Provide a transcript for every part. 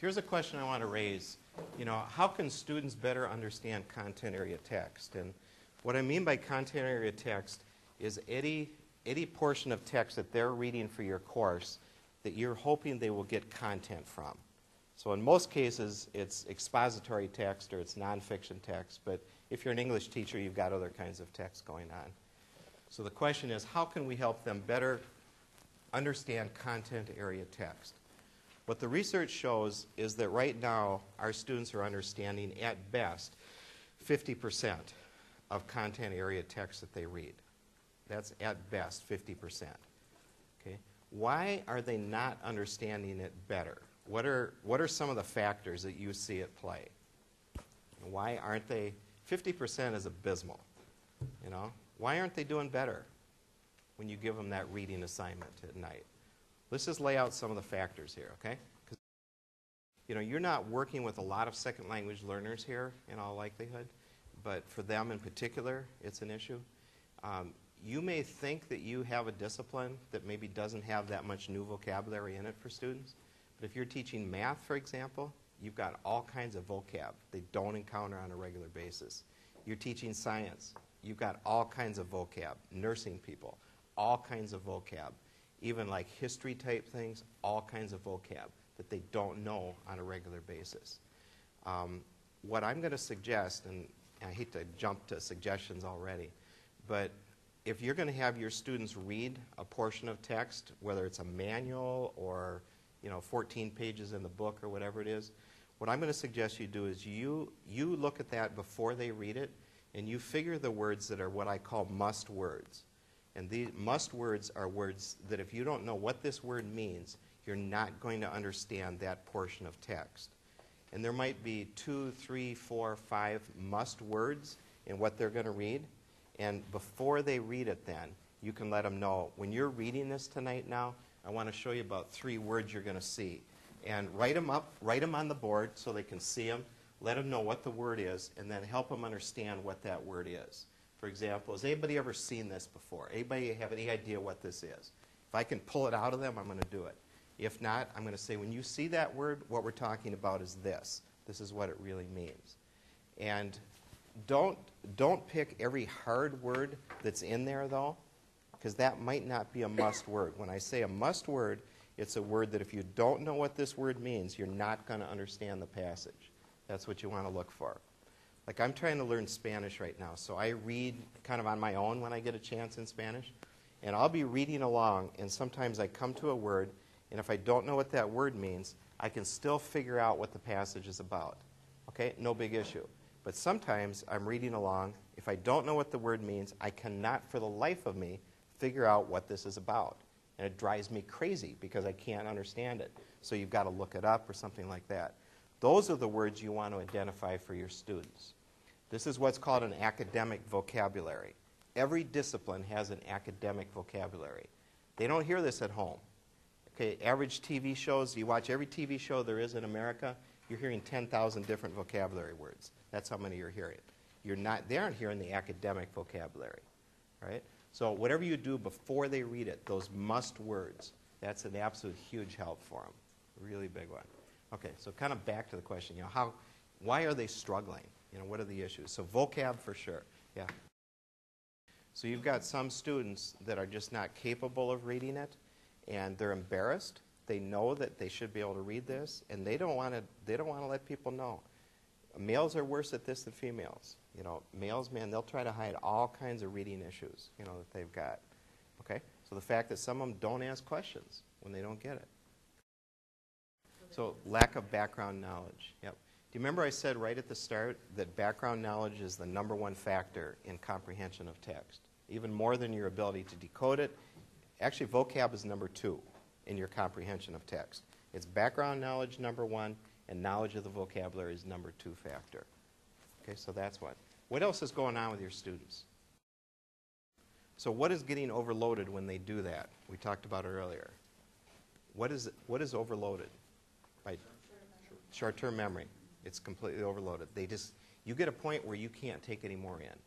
here's a question I want to raise. How can students better understand content area text? And what I mean by content area text is any portion of text that they're reading for your course that you're hoping they will get content from. So in most cases, it's expository text or it's nonfiction text, but if you're an English teacher, you've got other kinds of text going on. So the question is, how can we help them better understand content area text? What the research shows is that right now, our students are understanding, at best, 50% of content area text that they read. That's at best 50%. Okay? Why are they not understanding it better? What are some of the factors that you see at play? Why aren't they? 50% is abysmal. Why aren't they doing better when you give them that reading assignment at night? Let's just lay out some of the factors here, okay? Because you're not working with a lot of second language learners here in all likelihood, but for them in particular, it's an issue. You may think that you have a discipline that maybe doesn't have that much new vocabulary in it for students, but if you're teaching math, for example, you've got all kinds of vocab they don't encounter on a regular basis. You're teaching science, you've got all kinds of vocab. Nursing people, all kinds of vocab. Even like history type things, all kinds of vocab that they don't know on a regular basis. What I'm going to suggest, and I hate to jump to suggestions already, but if you're going to have your students read a portion of text, whether it's a manual or 14 pages in the book or whatever it is, what I'm going to suggest you do is you look at that before they read it, and you figure the words that are what I call must words. And these must words are words that if you don't know what this word means, you're not going to understand that portion of text. And there might be 2, 3, 4, 5 must words in what they're going to read. And before they read it then, you can let them know, when you're reading this tonight now, I want to show you about 3 words you're going to see. And write them up, write them on the board so they can see them, let them know what the word is, and then help them understand what that word is. For example, has anybody ever seen this before? Anybody have any idea what this is? If I can pull it out of them, I'm going to do it. If not, I'm going to say, when you see that word, what we're talking about is this. This is what it really means. And don't pick every hard word that's in there, though, because that might not be a must word. When I say a must word, it's a word that if you don't know what this word means, you're not going to understand the passage. That's what you want to look for. Like, I'm trying to learn Spanish right now, so I read kind of on my own when I get a chance in Spanish. And I'll be reading along, and sometimes I come to a word, and if I don't know what that word means, I can still figure out what the passage is about. Okay? No big issue. But sometimes I'm reading along. If I don't know what the word means, I cannot for the life of me figure out what this is about. And it drives me crazy because I can't understand it. So you've got to look it up or something like that. Those are the words you want to identify for your students. This is what's called an academic vocabulary. Every discipline has an academic vocabulary. They don't hear this at home. Okay, average TV shows, you watch every TV show there is in America, you're hearing 10,000 different vocabulary words. That's how many you're hearing. They aren't hearing the academic vocabulary, right? So whatever you do before they read it, those must words, that's an absolute huge help for them. Really big one. Okay, so kind of back to the question, why are they struggling? What are the issues? So vocab for sure, yeah. So you've got some students that are just not capable of reading it, and they're embarrassed. They know that they should be able to read this, and they don't want to let people know. Males are worse at this than females. Males, man, they'll try to hide all kinds of reading issues, that they've got. Okay? So the fact that some of them don't ask questions when they don't get it. So lack of background knowledge. Yep. Do you remember I said right at the start that background knowledge is the #1 factor in comprehension of text? Even more than your ability to decode it. Actually, vocab is #2 in your comprehension of text. It's background knowledge #1, and knowledge of the vocabulary is #2 factor. Okay, so that's one. What else is going on with your students? So what is getting overloaded when they do that? We talked about it earlier. What is overloaded? Right? Short-term memory. It's completely overloaded. You get a point where you can't take any more in.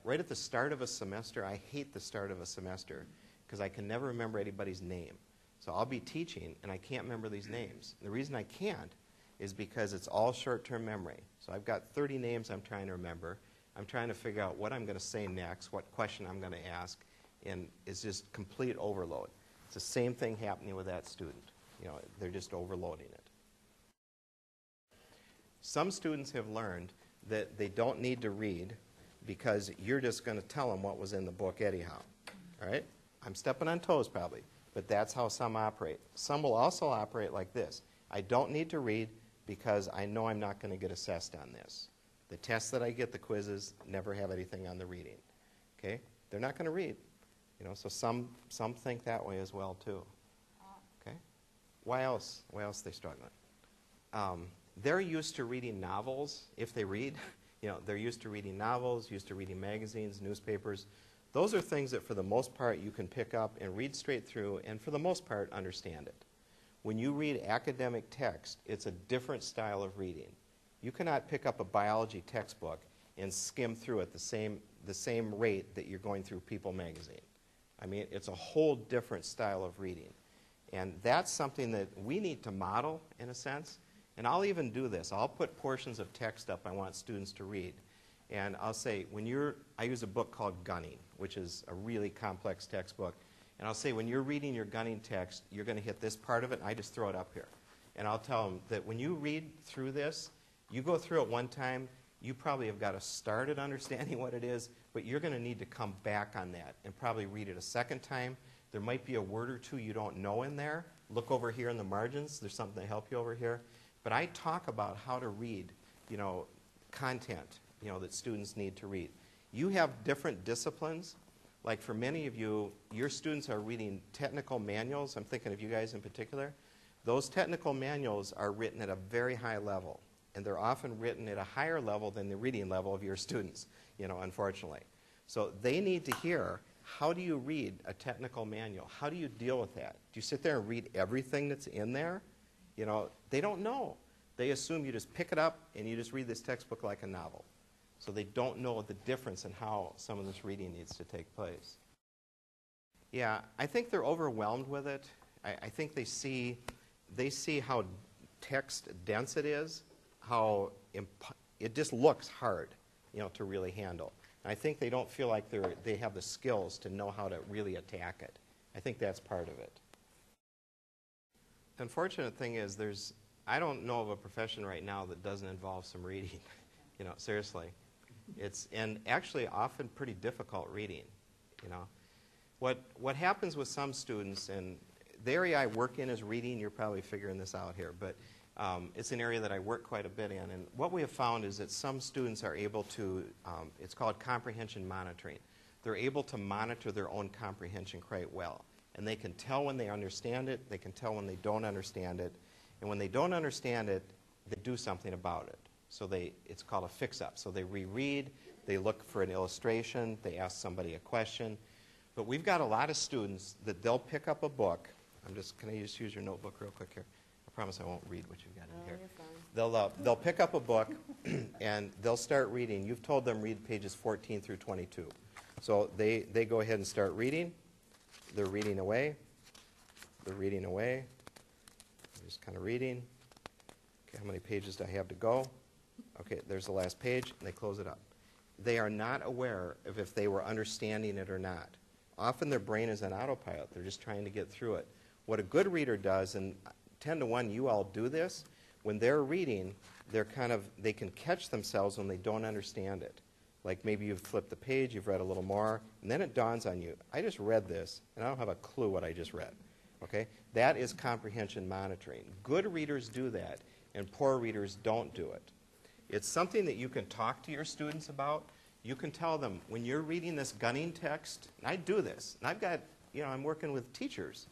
Right at the start of a semester, I hate the start of a semester because I can never remember anybody's name. So I'll be teaching, and I can't remember these names. The reason I can't is because it's all short-term memory. So I've got 30 names I'm trying to remember. I'm trying to figure out what I'm going to say next, what question I'm going to ask, and it's just complete overload. It's the same thing happening with that student. You know, they're just overloading it. Some students have learned that they don't need to read because you're just going to tell them what was in the book anyhow. All right? I'm stepping on toes probably, but that's how some operate. Some will also operate like this. I don't need to read because I know I'm not going to get assessed on this. The tests that I get, the quizzes, never have anything on the reading. Okay? They're not going to read. You know, so some think that way as well too. Okay? Why else? Why else are they struggling? They're used to reading novels if they read. You know, they're used to reading novels, used to reading magazines, newspapers. Those are things that for the most part you can pick up and read straight through and for the most part understand it. When you read academic text, it's a different style of reading. You cannot pick up a biology textbook and skim through it the same rate that you're going through People magazine. I mean, it's a whole different style of reading. And that's something that we need to model in a sense. And I'll even do this. I'll put portions of text up I want students to read. And I'll say, I use a book called Gunning, which is a really complex textbook. And I'll say, when you're reading your gunning text, you're going to hit this part of it, and I just throw it up here. And I'll tell them that when you read through this, you go through it one time, you probably have got to start at understanding what it is, but you're going to need to come back on that and probably read it a second time. There might be a word or two you don't know in there. Look over here in the margins. There's something to help you over here. But I talk about how to read, you know, content, you know, that students need to read. You have different disciplines. Like for many of you, your students are reading technical manuals. I'm thinking of you guys in particular. Those technical manuals are written at a very high level, and they're often written at a higher level than the reading level of your students, you know, unfortunately. So they need to hear, how do you read a technical manual? How do you deal with that? Do you sit there and read everything that's in there? You know, they don't know. They assume you just pick it up and you just read this textbook like a novel. So they don't know the difference in how some of this reading needs to take place. Yeah, I think they're overwhelmed with it. I think they see how text dense it is, how it just looks hard, you know, to really handle. And I think they don't feel like they have the skills to know how to really attack it. I think that's part of it. The unfortunate thing is I don't know of a profession right now that doesn't involve some reading, you know, seriously. And actually often pretty difficult reading, you know. What happens with some students, and the area I work in is reading, you're probably figuring this out here, but it's an area that I work quite a bit in. And what we have found is that some students are able to, it's called comprehension monitoring. They're able to monitor their own comprehension quite well. And they can tell when they understand it, they can tell when they don't understand it, and when they don't understand it, they do something about it. So it's called a fix-up. So they reread, they look for an illustration, they ask somebody a question. But we've got a lot of students that they'll pick up a book. Can I just use your notebook real quick here? I promise I won't read what you've got in here. You're fine. They'll pick up a book and they'll start reading. You've told them read pages 14 through 22. So they go ahead and start reading. They're reading away. They're reading away. They're just kind of reading. Okay, how many pages do I have to go? Okay, there's the last page, and they close it up. They are not aware of if they were understanding it or not. Often their brain is on autopilot. They're just trying to get through it. What a good reader does, and 10 to 1 you all do this, when they're reading, they can catch themselves when they don't understand it. Like maybe you've flipped the page, you've read a little more, and then it dawns on you, I just read this, and I don't have a clue what I just read. Okay? That is comprehension monitoring. Good readers do that, and poor readers don't do it. It's something that you can talk to your students about. You can tell them, when you're reading this gunning text, and I do this, and I've got, I'm working with teachers.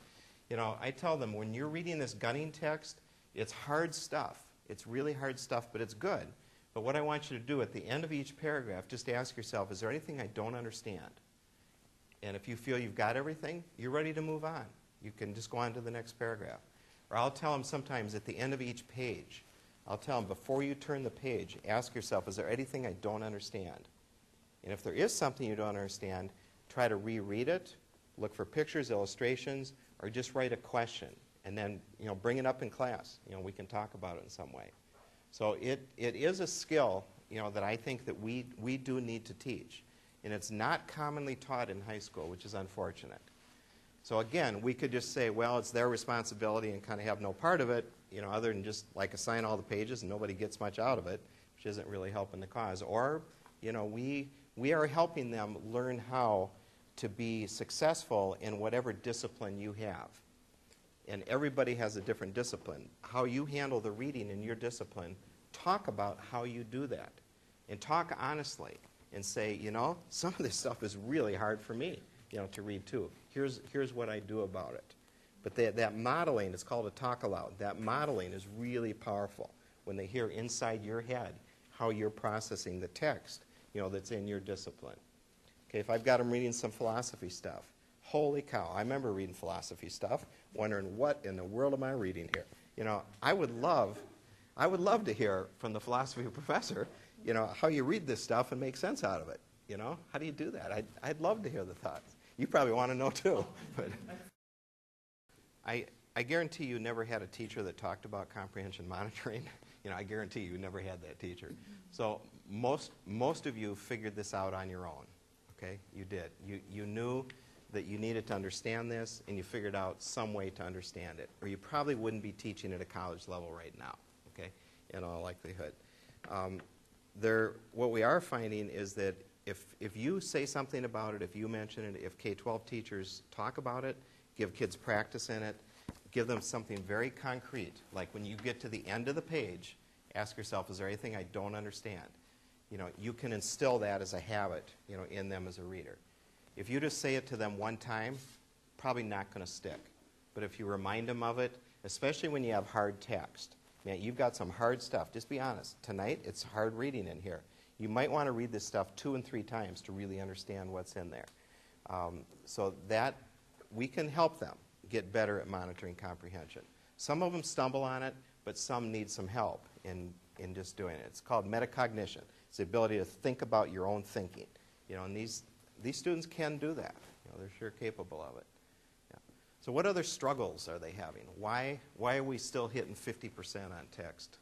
I tell them, when you're reading this gunning text, it's hard stuff. It's really hard stuff, but it's good. But what I want you to do at the end of each paragraph, just ask yourself, is there anything I don't understand? And if you feel you've got everything, you're ready to move on. You can just go on to the next paragraph. Or I'll tell them sometimes at the end of each page, I'll tell them, before you turn the page, ask yourself, is there anything I don't understand? And if there is something you don't understand, try to reread it, look for pictures, illustrations, or just write a question, and then bring it up in class. We can talk about it in some way. So it is a skill that I think that we do need to teach, and it's not commonly taught in high school, which is unfortunate. So again, we could just say, well, it's their responsibility and kind of have no part of it, other than just like assign all the pages and nobody gets much out of it, which isn't really helping the cause. Or, we are helping them learn how to be successful in whatever discipline you have. And everybody has a different discipline. How you handle the reading in your discipline, talk about how you do that. And talk honestly and say, some of this stuff is really hard for me, to read too. Here's what I do about it. But that modeling, it's called a talk aloud. That modeling is really powerful when they hear inside your head how you're processing the text, that's in your discipline. Okay, if I've got them reading some philosophy stuff, holy cow, I remember reading philosophy stuff, wondering what in the world am I reading here? I would love to hear from the philosophy professor, how you read this stuff and make sense out of it. How do you do that? I'd love to hear the thoughts. You probably want to know too. But I guarantee you never had a teacher that talked about comprehension monitoring. I guarantee you never had that teacher. So most of you figured this out on your own. Okay, you did. You knew that you needed to understand this, and you figured out some way to understand it, or you probably wouldn't be teaching at a college level right now. Okay, in all likelihood. What we are finding is that if you say something about it, if you mention it, if K-12 teachers talk about it, give kids practice in it, give them something very concrete, like when you get to the end of the page, ask yourself, is there anything I don't understand? You can instill that as a habit, in them as a reader. If you just say it to them one time, probably not going to stick. But if you remind them of it, especially when you have hard text, man, you've got some hard stuff. Just be honest. Tonight, it's hard reading in here. You might want to read this stuff 2 and 3 times to really understand what's in there. So that we can help them get better at monitoring comprehension. Some of them stumble on it, but some need some help in just doing it. It's called metacognition. It's the ability to think about your own thinking. And these students can do that. They're sure capable of it. Yeah. So what other struggles are they having? Why are we still hitting 50% on text?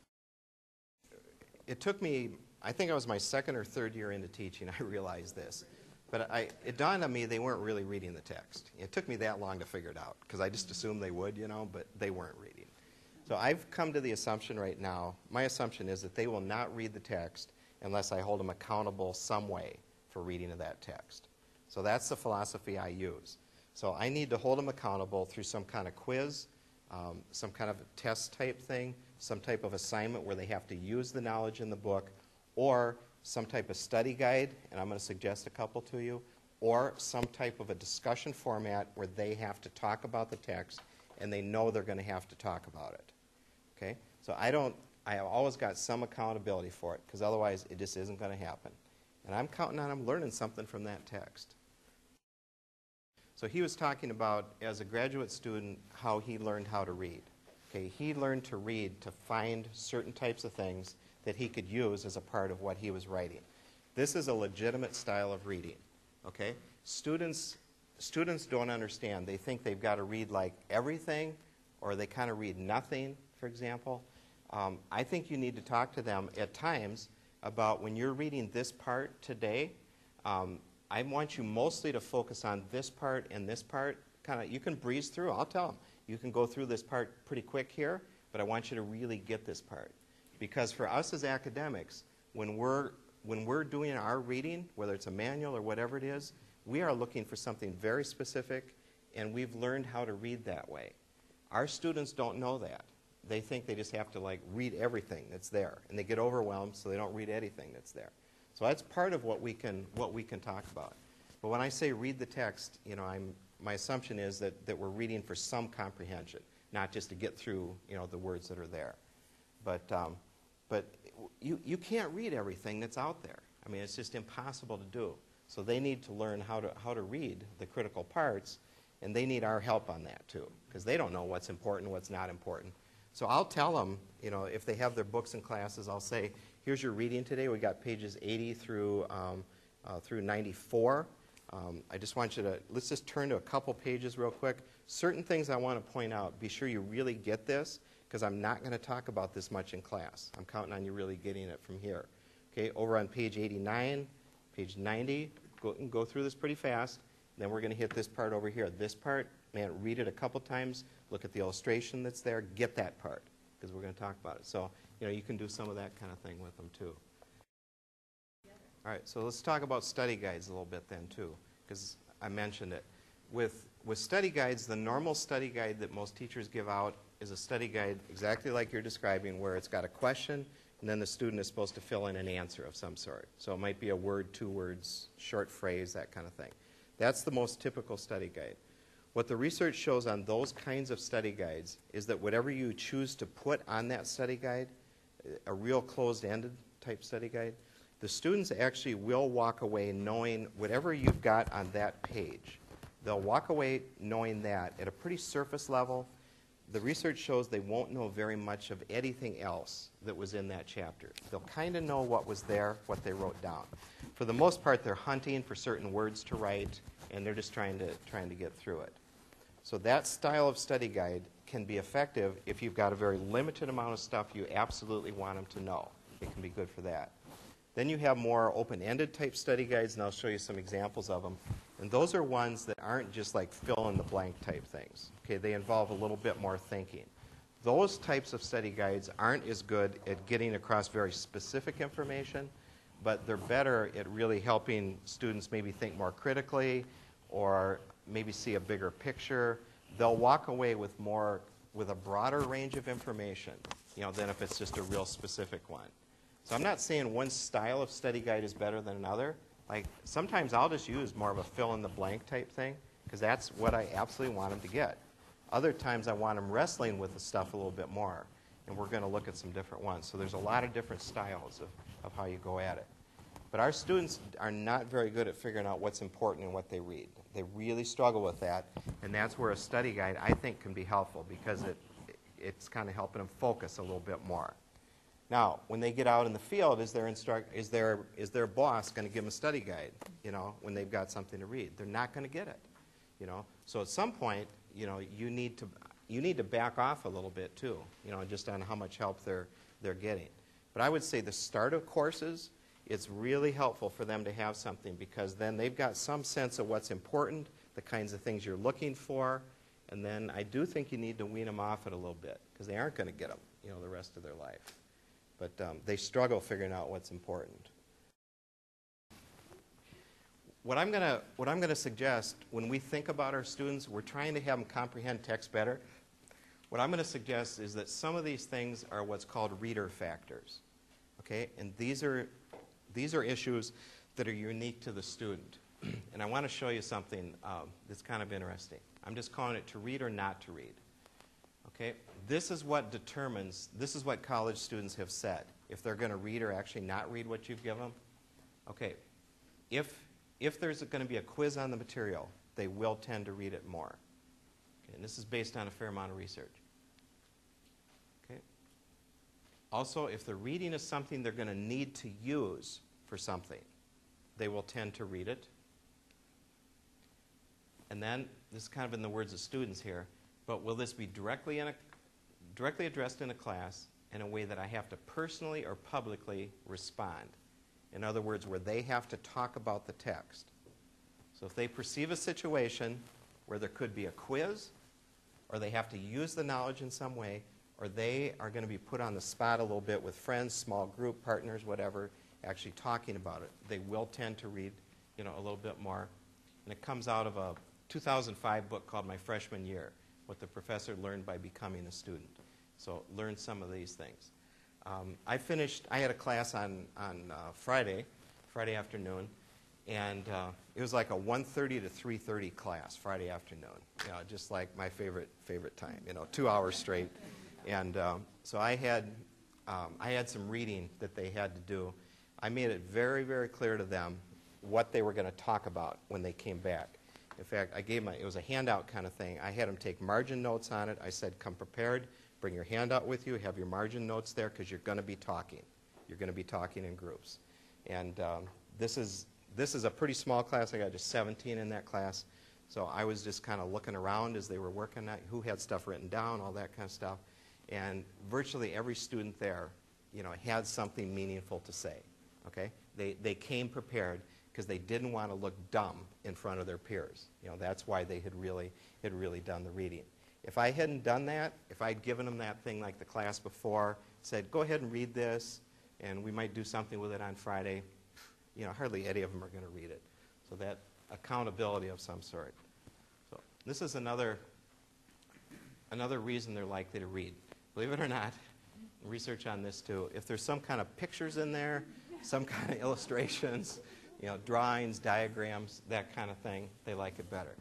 It took me, I think I was my 2nd or 3rd year into teaching, I realized this. But it dawned on me they weren't really reading the text. It took me that long to figure it out, because I just assumed they would, but they weren't reading. So I've come to the assumption right now, my assumption is that they will not read the text unless I hold them accountable some way for reading of that text. So that's the philosophy I use. So I need to hold them accountable through some kind of quiz, some kind of a test type thing, some type of assignment where they have to use the knowledge in the book, or some type of study guide, and I'm going to suggest a couple to you, or some type of a discussion format where they have to talk about the text and they know they're going to have to talk about it. Okay? So I have always got some accountability for it, because otherwise it just isn't going to happen. And I'm counting on them learning something from that text. So he was talking about, as a graduate student, how he learned how to read. Okay? He learned to read to find certain types of things that he could use as a part of what he was writing. This is a legitimate style of reading. Okay? Students don't understand. They think they've got to read like everything, or they kind of read nothing, for example. I think you need to talk to them at times about when you're reading this part today. I want you mostly to focus on this part and this part. You can breeze through. I'll tell them. You can go through this part pretty quick here, but I want you to really get this part. Because for us as academics, when we're doing our reading, whether it's a manual or whatever it is, we are looking for something very specific, and we've learned how to read that way. Our students don't know that. They think they just have to read everything that's there, and they get overwhelmed, so they don't read anything that's there. So that's part of what we can talk about. But when I say read the text, my assumption is that we're reading for some comprehension, not just to get through the words that are there. But you can't read everything that's out there. I mean, it's just impossible to do. So they need to learn how to read the critical parts, and they need our help on that too, because they don't know what's important, what's not important. So I'll tell them, if they have their books and classes, I'll say, here's your reading today. We got pages 80 through 94. I just want you to, let's just turn to a couple pages real quick. Certain things I want to point out. Be sure you really get this, because I'm not going to talk about this much in class. I'm counting on you really getting it from here. Okay, over on page 89, page 90, go through this pretty fast. Then we're going to hit this part over here. This part, man, read it a couple times. Look at the illustration that's there. Get that part, because we're going to talk about it. So, you can do some of that kind of thing with them, too. All right, so let's talk about study guides a little bit then, too, because I mentioned it. With study guides, the normal study guide that most teachers give out is a study guide exactly like you're describing, where it's got a question, and then the student is supposed to fill in an answer of some sort. So it might be a word, 2 words, short phrase, that kind of thing. That's the most typical study guide. What the research shows on those kinds of study guides is that whatever you choose to put on that study guide, a real closed-ended type study guide, the students actually will walk away knowing whatever you've got on that page. They'll walk away knowing that at a pretty surface level. The research shows they won't know very much of anything else that was in that chapter. They'll kind of know what was there, what they wrote down. For the most part, they're hunting for certain words to write, and they're just trying to get through it. So that style of study guide can be effective if you've got a very limited amount of stuff you absolutely want them to know. It can be good for that. Then you have more open-ended type study guides, and I'll show you some examples of them. And those are ones that aren't just like fill-in-the-blank type things. Okay, they involve a little bit more thinking. Those types of study guides aren't as good at getting across very specific information, but they're better at really helping students maybe think more critically or maybe see a bigger picture. They'll walk away with a broader range of information, than if it's just a real specific one. So I'm not saying one style of study guide is better than another. Like, sometimes I'll just use more of a fill-in-the-blank type thing, because that's what I absolutely want them to get. Other times I want them wrestling with the stuff a little bit more, and we're going to look at some different ones. So there's a lot of different styles of how you go at it. But our students are not very good at figuring out what's important in what they read. They really struggle with that, and that's where a study guide, I think, can be helpful, because it's kind of helping them focus a little bit more. Now, when they get out in the field, is their boss going to give them a study guide, when they've got something to read? They're not going to get it, So at some point, you need to back off a little bit too, just on how much help they're getting. But I would say the start of courses, it's really helpful for them to have something, because then they've got some sense of what's important, the kinds of things you're looking for, and then I do think you need to wean them off it a little bit, because they aren't going to get them, the rest of their life. But they struggle figuring out what's important. What I'm going to suggest when we think about our students, we're trying to have them comprehend text better. What I'm going to suggest is that some of these things are what's called reader factors. Okay, and these are issues that are unique to the student. And I want to show you something that's kind of interesting. I'm just calling it to read or not to read. Okay, this is what college students have said, if they're going to read or actually not read what you've given them. Okay, if there's going to be a quiz on the material, they will tend to read it more. Okay, and this is based on a fair amount of research. Okay. Also, if the reading is something they're going to need to use for something, they will tend to read it. And then, this is kind of in the words of students here, but will this be directly addressed in a class in a way that I have to personally or publicly respond? In other words, where they have to talk about the text. So if they perceive a situation where there could be a quiz, or they have to use the knowledge in some way, or they are going to be put on the spot a little bit with friends, small group, partners, whatever, actually talking about it, they will tend to read, a little bit more. And it comes out of a 2005 book called My Freshman Year, What the Professor Learned by Becoming a Student. So learn some of these things. I had a class on Friday afternoon, and it was like a 1:30 to 3:30 class Friday afternoon, just like my favorite time, 2 hours straight. And so I had some reading that they had to do. I made it very, very clear to them what they were going to talk about when they came back. In fact, it was a handout kind of thing. I had them take margin notes on it. I said, come prepared, bring your handout with you, have your margin notes there, because you're going to be talking. You're going to be talking in groups. And this is this is a pretty small class. I got just 17 in that class. So I was just kind of looking around as they were working at who had stuff written down, all that kind of stuff. And virtually every student there, had something meaningful to say. Okay? They came prepared because they didn't want to look dumb in front of their peers. That's why they had really done the reading. If I hadn't done that, if I'd given them that thing like the class before, said, go ahead and read this, and we might do something with it on Friday, hardly any of them are going to read it. So that accountability of some sort. So this is another reason they're likely to read. Believe it or not, research on this too. If there's some kind of pictures in there, some kind of illustrations, drawings, diagrams, that kind of thing, they like it better.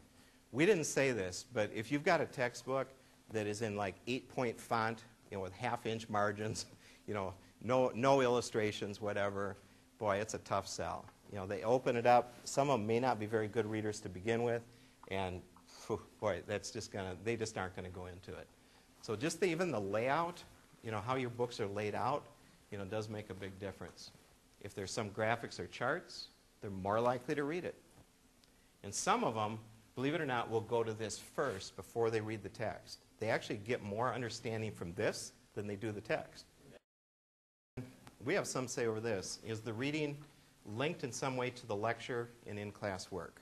We didn't say this, but if you've got a textbook that is in like 8-point font, with half-inch margins, no illustrations, whatever, boy, it's a tough sell. They open it up. Some of them may not be very good readers to begin with, and boy, they just aren't going to go into it. So just even the layout, how your books are laid out, does make a big difference. If there's some graphics or charts, they're more likely to read it. And some of them, believe it or not, will go to this first before they read the text. They actually get more understanding from this than they do the text. We have some say over this, is the reading linked in some way to the lecture and in-class work?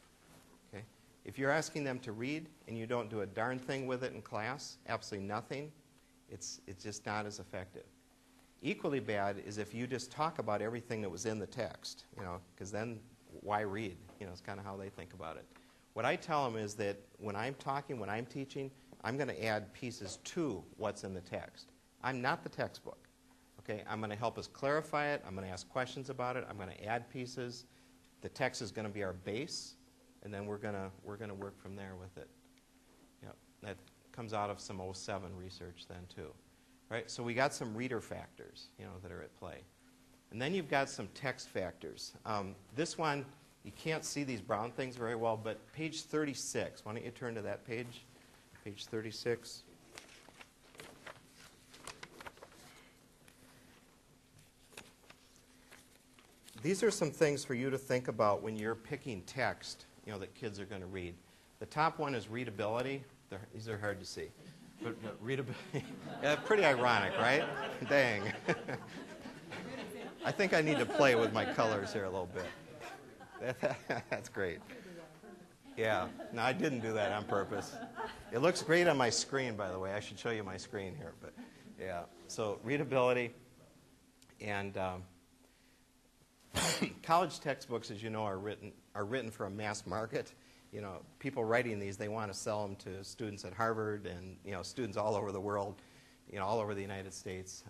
Okay? If you're asking them to read and you don't do a darn thing with it in class, absolutely nothing, it's just not as effective. Equally bad is if you just talk about everything that was in the text, because then why read? It's kind of how they think about it. What I tell them is that when I'm talking, when I'm teaching, I'm going to add pieces to what's in the text. I'm not the textbook. Okay? I'm going to help us clarify it. I'm going to ask questions about it. I'm going to add pieces. The text is going to be our base, and then we're going to work from there with it. Yep. That comes out of some 07 research then too. Right? So we got some reader factors, that are at play. And then you've got some text factors. This one, you can't see these brown things very well, but page 36. Why don't you turn to that page? Page 36. These are some things for you to think about when you're picking text, that kids are going to read. The top one is readability. These are hard to see. But readability, yeah, pretty ironic, right? Dang. I think I need to play with my colors here a little bit. That's great. Yeah, no, I didn't do that on purpose. It looks great on my screen, by the way. I should show you my screen here, but yeah. So readability, and college textbooks, as you know, are written for a mass market. People writing these, they want to sell them to students at Harvard and, students all over the world, all over the United States.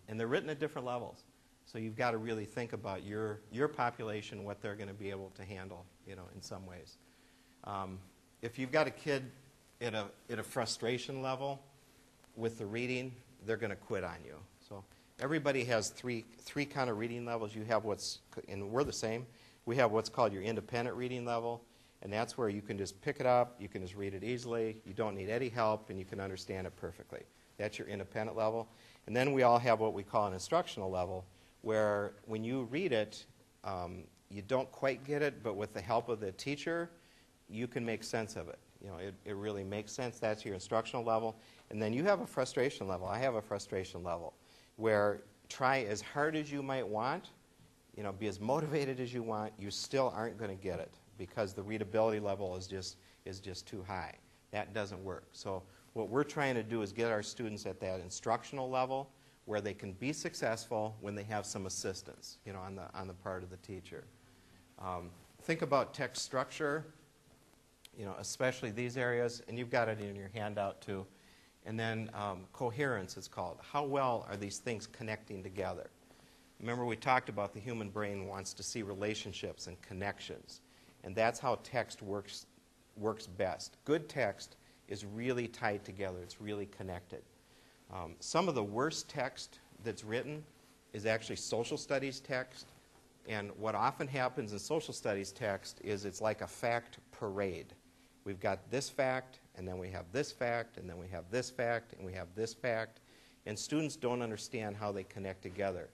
And they're written at different levels. So you've got to really think about your population, what they're going to be able to handle, in some ways. If you've got a kid at a frustration level with the reading, they're going to quit on you. So everybody has three kind of reading levels. You have and we're the same. We have what's called your independent reading level. And that's where you can just pick it up, you can just read it easily, you don't need any help, and you can understand it perfectly. That's your independent level. And then we all have what we call an instructional level, where when you read it, you don't quite get it, but with the help of the teacher, you can make sense of it. It really makes sense. That's your instructional level. And then you have a frustration level. I have a frustration level, where try as hard as you might want, be as motivated as you want, you still aren't going to get it, because the readability level is just too high. That doesn't work. So what we're trying to do is get our students at that instructional level where they can be successful when they have some assistance, on the part of the teacher. Think about text structure, especially these areas, and you've got it in your handout too. And then coherence, it's called. How well are these things connecting together? Remember, we talked about the human brain wants to see relationships and connections. And that's how text works best. Good text is really tied together. It's really connected. Some of the worst text that's written is actually social studies text. And what often happens in social studies text is it's like a fact parade. We've got this fact, and then we have this fact, and then we have this fact, and we have this fact. And students don't understand how they connect together.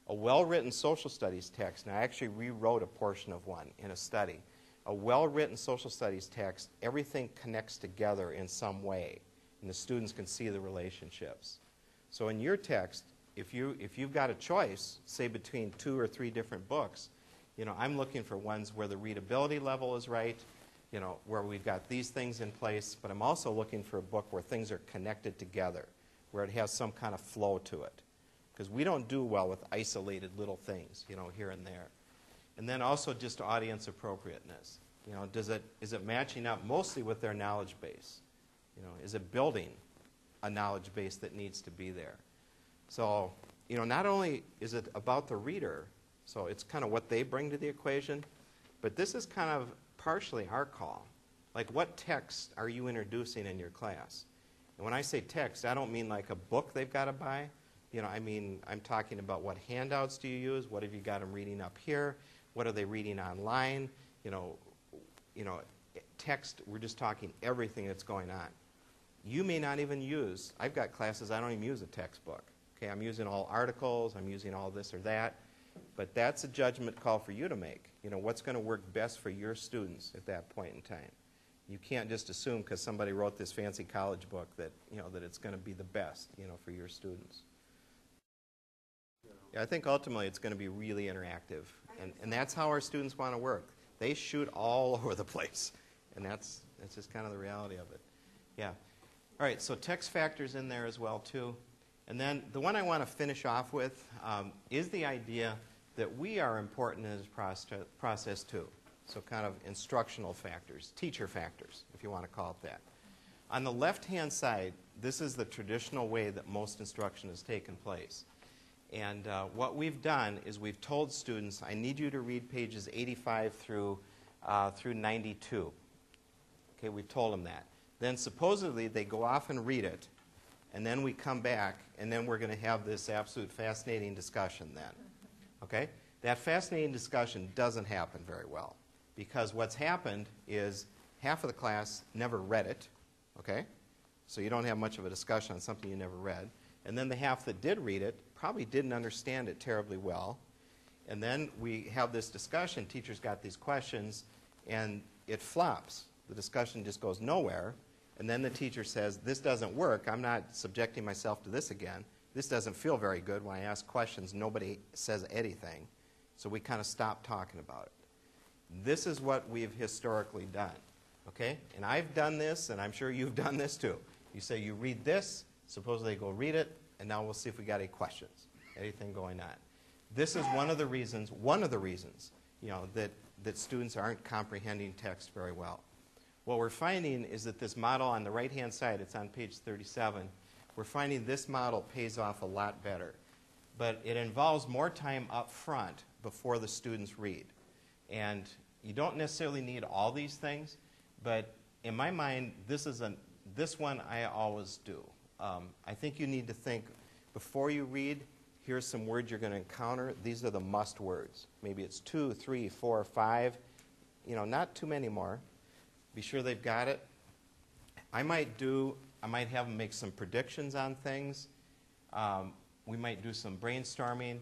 A well-written social studies text, and I actually rewrote a portion of one in a study. A well-written social studies text, everything connects together in some way, and the students can see the relationships. So in your text, if you've got a choice, say between 2 or 3 different books, I'm looking for ones where the readability level is right, where we've got these things in place, but I'm also looking for a book where things are connected together, where it has some kind of flow to it. Because we don't do well with isolated little things, here and there. And then also just audience appropriateness. Is it matching up mostly with their knowledge base? Is it building a knowledge base that needs to be there? So, not only is it about the reader, so it's kind of what they bring to the equation, but this is kind of partially our call. Like, what text are you introducing in your class? And when I say text, I don't mean like a book they've got to buy. I'm talking about what handouts do you use? What have you got them reading up here? What are they reading online? Text, we're just talking everything that's going on. You may not even use, I've got classes I don't even use a textbook. Okay, I'm using all articles, I'm using all this or that, but that's a judgment call for you to make. What's going to work best for your students at that point in time? You can't just assume because somebody wrote this fancy college book that, that it's going to be the best, for your students. Yeah, I think ultimately it's going to be really interactive, and that's how our students want to work. They shoot all over the place, and that's just kind of the reality of it. Yeah. All right, so text factors in there as well, too. And then the one I want to finish off with is the idea that we are important in this process, too. So kind of instructional factors, teacher factors, if you want to call it that. On the left-hand side, this is the traditional way that most instruction has taken place. And what we've done is we've told students, I need you to read pages 85 through 92. Okay, we've told them that. Then supposedly they go off and read it, and then we come back, and then we're going to have this absolute fascinating discussion then. Okay? That fascinating discussion doesn't happen very well, because what's happened is half of the class never read it, okay? So you don't have much of a discussion on something you never read. And then the half that did read it probably didn't understand it terribly well. And then we have this discussion, teachers got these questions, and it flops. The discussion just goes nowhere. And then the teacher says, this doesn't work. I'm not subjecting myself to this again. This doesn't feel very good. When I ask questions, nobody says anything. So we kind of stop talking about it. This is what we've historically done. Okay? And I've done this, and I'm sure you've done this too. You say, you read this, suppose they go read it, and now we'll see if we got any questions, anything going on. This is one of the reasons, that students aren't comprehending text very well. What we're finding is that this model on the right-hand side, it's on page 37, we're finding this model pays off a lot better. But it involves more time up front before the students read. And you don't necessarily need all these things, but in my mind, this one I always do. I think you need to think, before you read, here's some words you're going to encounter. These are the must words. Maybe it's 2, 3, 4, 5. Not too many more. Be sure they've got it. I might have them make some predictions on things. We might do some brainstorming.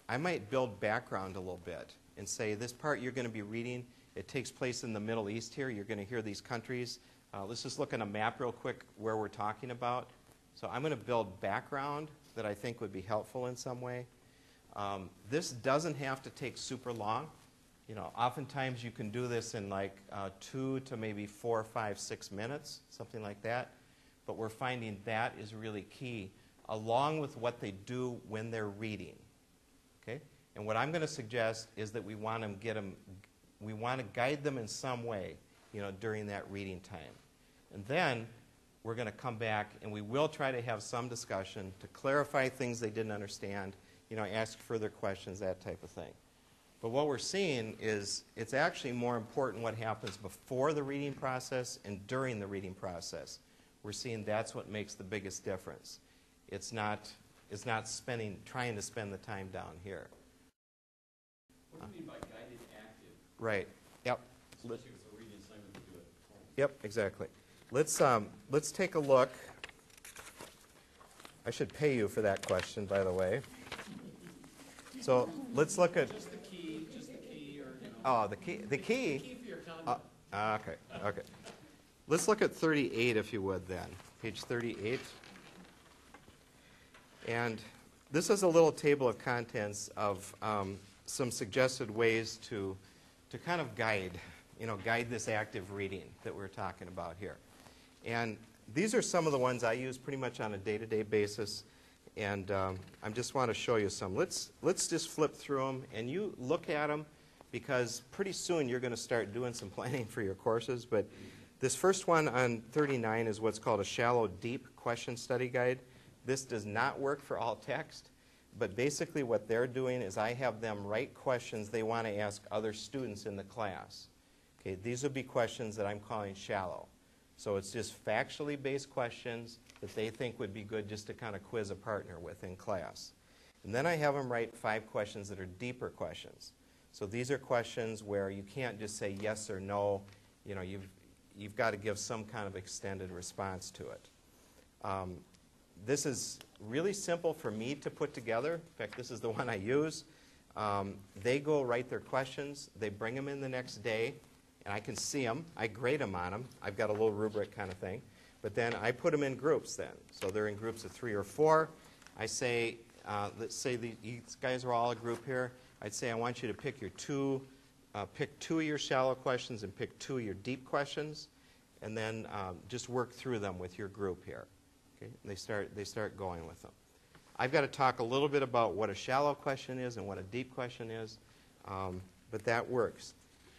I might build background a little bit and say, this part you're going to be reading, it takes place in the Middle East here. You're going to hear these countries. Let's just look at a map real quick where we're talking about. So I'm going to build background that I think would be helpful in some way. This doesn't have to take super long. Oftentimes you can do this in like 2 to maybe 4, 5, 6 minutes, something like that. But we're finding that is really key, along with what they do when they're reading. Okay? And what I'm going to suggest is that we want to guide them in some way, during that reading time. And then we're going to come back and we will try to have some discussion to clarify things they didn't understand, ask further questions, that type of thing. But what we're seeing is it's actually more important what happens before the reading process and during the reading process. We're seeing that's what makes the biggest difference. It's not trying to spend the time down here. What do you mean by guided active? Right. Yep. Especially if it's a reading assignment to do it at home. Yep, exactly. Let's take a look. I should pay you for that question, by the way. So let's look at, Just the key, or, oh, the key. key for your conduct. Okay. Let's look at 38, if you would, then. Page 38. And this is a little table of contents of some suggested ways to kind of guide this active reading that we're talking about here. And these are some of the ones I use pretty much on a day-to-day basis. And I just want to show you some. Let's just flip through them, and you look at them, because pretty soon you're going to start doing some planning for your courses. But this first one on 39 is what's called a shallow, deep question study guide. This does not work for all text, but basically what they're doing is I have them write questions they want to ask other students in the class. Okay, these would be questions that I'm calling shallow. So it's just factually based questions that they think would be good just to kind of quiz a partner with in class. And then I have them write 5 questions that are deeper questions. So these are questions where you can't just say yes or no. You know, you've got to give some kind of extended response to it. This is really simple for me to put together. In fact, this is the one I use. They go write their questions. They bring them in the next day, and I can see them. I grade them on them. I've got a little rubric kind of thing. But then I put them in groups then. So they're in groups of 3 or 4. I say, let's say these guys are all a group here. I'd say I want you to pick pick 2 of your shallow questions and pick 2 of your deep questions, and then just work through them with your group here. Okay? And they start going with them. I've got to talk a little bit about what a shallow question is and what a deep question is, but that works.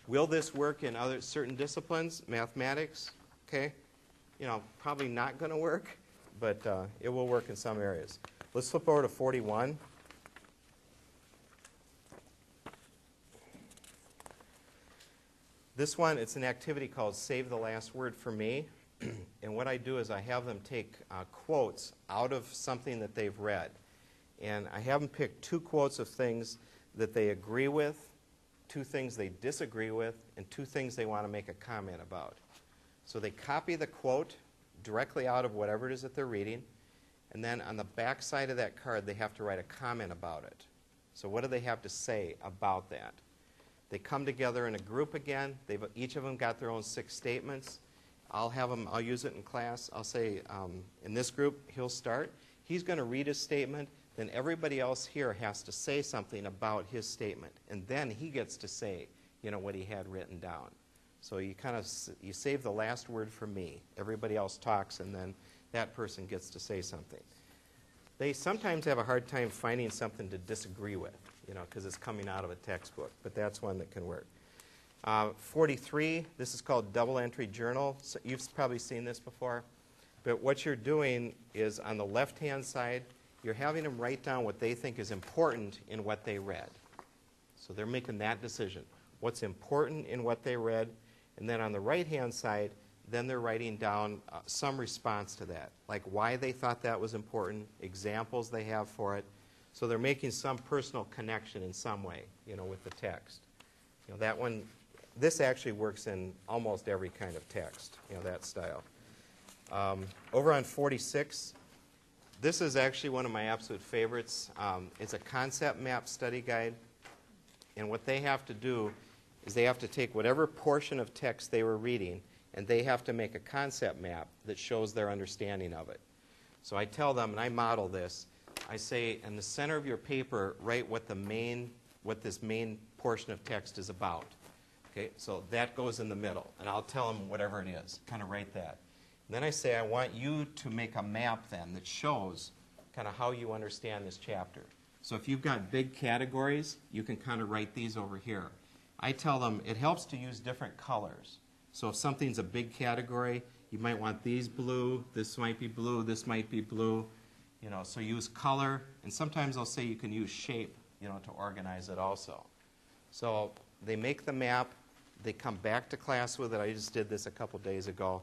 Will this work in other certain disciplines? Mathematics, okay? You know, probably not going to work, but it will work in some areas. Let's flip over to 41. This one, it's an activity called Save the Last Word for Me. And what I do is I have them take quotes out of something that they've read. And I have them pick 2 quotes of things that they agree with, 2 things they disagree with, and 2 things they want to make a comment about. So they copy the quote directly out of whatever it is that they're reading, and then on the back side of that card they have to write a comment about it. So what do they have to say about that? They come together in a group again. Each of them got their own 6 statements. I'll use it in class. I'll say, in this group, he'll start. He's going to read his statement. Then everybody else here has to say something about his statement. And then he gets to say, what he had written down. So you save the last word for me. Everybody else talks, and then that person gets to say something. They sometimes have a hard time finding something to disagree with, because it's coming out of a textbook. But that's one that can work. 43, this is called double entry journal. So you've probably seen this before. But what you're doing is on the left-hand side, you're having them write down what they think is important in what they read. So they're making that decision. What's important in what they read. And then on the right-hand side, then they're writing down some response to that, like why they thought that was important, examples they have for it. So they're making some personal connection in some way, with the text. That one, this actually works in almost every kind of text, that style. Over on 46, this is actually one of my absolute favorites. It's a concept map study guide. And what they have to do is they have to take whatever portion of text they were reading, and they have to make a concept map that shows their understanding of it. So I tell them, and I model this, I say, in the center of your paper, write what this main portion of text is about. Okay, so that goes in the middle, and I'll tell them whatever it is, kind of write that. And then I say, I want you to make a map then that shows kind of how you understand this chapter. So if you've got big categories, you can kind of write these over here. I tell them it helps to use different colors. So if something's a big category, you might want these blue, this might be blue, this might be blue. So use color, and sometimes I'll say you can use shape, to organize it also. So they make the map, they come back to class with it. I just did this a couple days ago.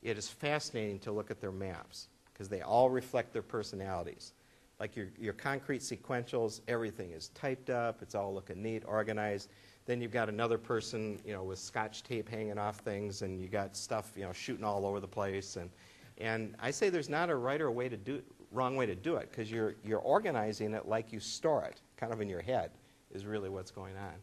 It is fascinating to look at their maps because they all reflect their personalities. Like your concrete sequentials, everything is typed up, it's all looking neat, organized. Then you've got another person, with Scotch tape hanging off things, and you got stuff, shooting all over the place. And I say there's not a right or wrong way to do it, because you're organizing it like you store it, kind of in your head is really what's going on.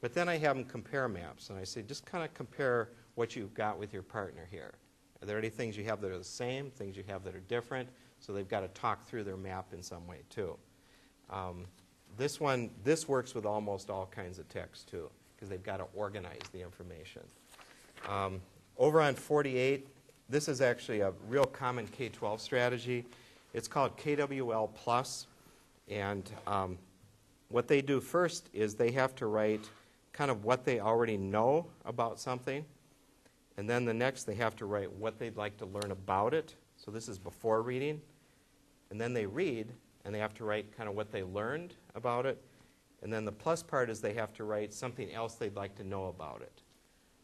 But then I have them compare maps, and I say just kind of compare what you've got with your partner here. Are there any things you have that are the same, things you have that are different? So they've got to talk through their map in some way too. This works with almost all kinds of text too, because they've got to organize the information. Over on 48, this is actually a real common K-12 strategy. It's called KWL Plus, and what they do first is they have to write kind of what they already know about something, and then the next they have to write what they'd like to learn about it. So this is before reading. And then they read, and they have to write kind of what they learned about it. And then the plus part is they have to write something else they'd like to know about it.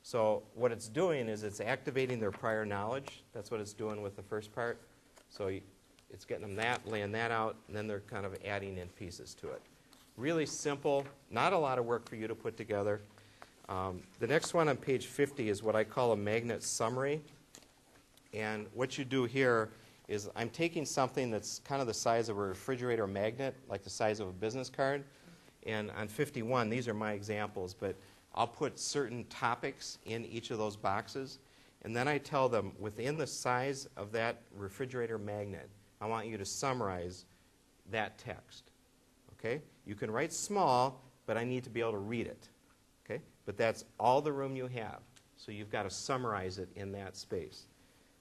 So what it's doing is it's activating their prior knowledge. That's what it's doing with the first part. So it's getting them that, laying that out, and then they're kind of adding in pieces to it. Really simple, not a lot of work for you to put together. The next one on page 50 is what I call a magnet summary. And what you do here is I'm taking something that's kind of the size of a refrigerator magnet, like the size of a business card. And on 51, these are my examples, but I'll put certain topics in each of those boxes. And then I tell them, within the size of that refrigerator magnet, I want you to summarize that text. Okay? You can write small, but I need to be able to read it. Okay? But that's all the room you have. So you've got to summarize it in that space.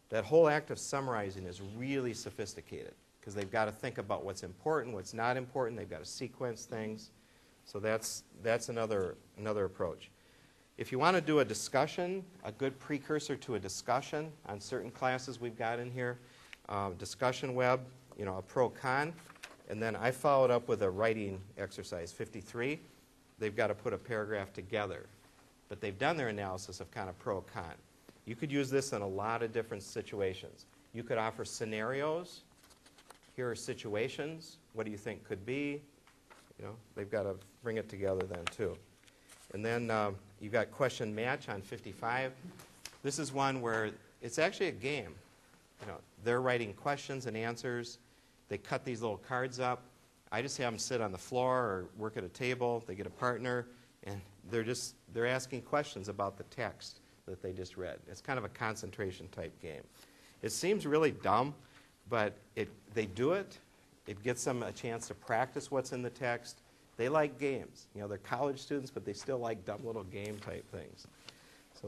That whole act of summarizing is really sophisticated because they've got to think about what's important, what's not important. They've got to sequence things. So that's another approach. If you want to do a discussion, a good precursor to a discussion on certain classes we've got in here, discussion web, a pro-con, and then I followed up with a writing exercise, 53. They've got to put a paragraph together. But they've done their analysis of kind of pro-con. You could use this in a lot of different situations. You could offer scenarios. Here are situations. What do you think could be? They've got to bring it together then too. And then you've got question match on 55. This is one where it's actually a game. They're writing questions and answers. They cut these little cards up. I just have them sit on the floor or work at a table. They get a partner, and they're asking questions about the text that they just read. It's kind of a concentration type game. It seems really dumb, but they do it. It gets them a chance to practice what's in the text. They like games. They're college students, but they still like dumb little game type things. So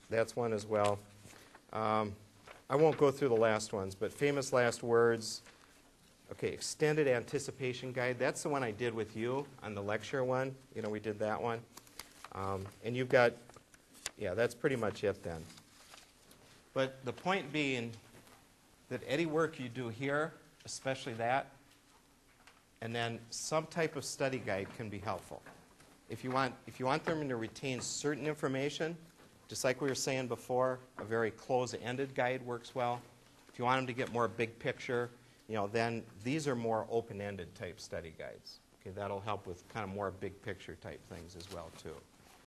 that's one as well. I won't go through the last ones, but famous last words. Okay, extended anticipation guide. That's the one I did with you on the lecture one. We did that one. And you've got, that's pretty much it then. But the point being that any work you do here, especially that, and then some type of study guide can be helpful. If you want them to retain certain information, just like we were saying before, a very close-ended guide works well. If you want them to get more big picture, then these are more open-ended type study guides. Okay, that'll help with kind of more big picture type things as well too.